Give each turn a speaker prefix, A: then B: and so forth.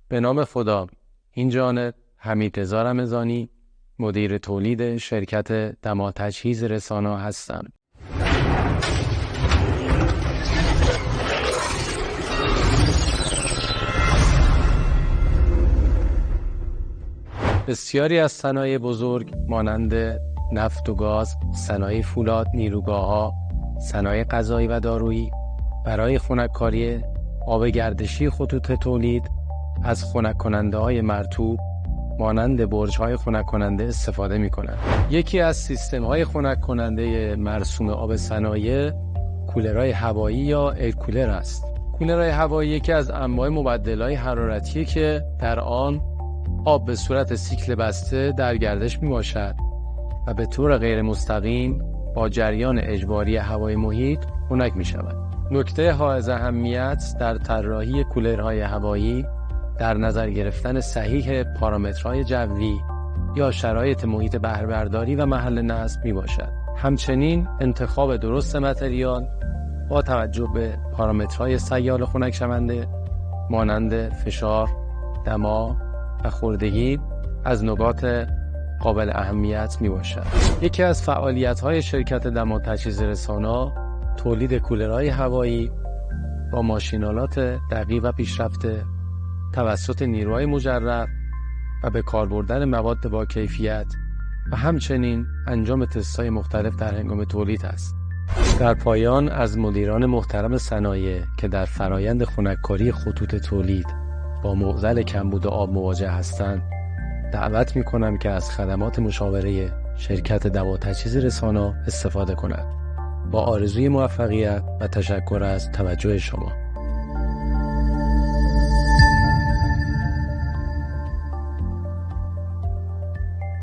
A: به نام خدا. این جانب حمیدرضا رمضانی، مدیر تولید شرکت دما تجهیز رسانا هستم. بسیاری از صنایع بزرگ مانند نفت و گاز، صنایع فولاد، نیروگاه‌ها، صنایع غذایی و دارویی برای خنک‌کاری آب گردشی خطوط تولید از خنک کننده‌های مرطوب مانند برج‌های خنک کننده استفاده می‌کنند. یکی از سیستم‌های خنک کننده مرسوم آب صنایع کولرهای هوایی یا ایر کولر است. کولرهای هوایی یکی از انواع مبدل‌های حرارتیه که در آن آب به صورت سیکل بسته در گردش میباشد و به طور غیر مستقیم با جریان اجباری هوای محیط خنک می شود. نکته حائز اهمیت در طراحی کولرهای هوایی در نظر گرفتن صحیح پارامترهای جوی یا شرایط محیط بهره‌برداری و محل نصب می باشد. همچنین انتخاب درست متریال با توجه به پارامترهای سیال خنک شونده مانند فشار، دما و خوردگی از نکات قابل اهمیت می باشد. یکی از فعالیت‌های شرکت دما تجهیز رسانا تولید کولرهای هوایی با ماشین‌آلات دقیق و پیشرفته توسط نیروهای مجرب و به کار بردن مواد با کیفیت و همچنین انجام تست‌های مختلف در هنگام تولید است. در پایان از مدیران محترم صنایع که در فرایند خنک‌کاری خطوط تولید با معضل کمبود آب مواجه هستند دعوت می‌کنم که از خدمات مشاوره شرکت دما تجهیز رسانا استفاده کنند. با آرزوی موفقیت و تشکر از توجه شما.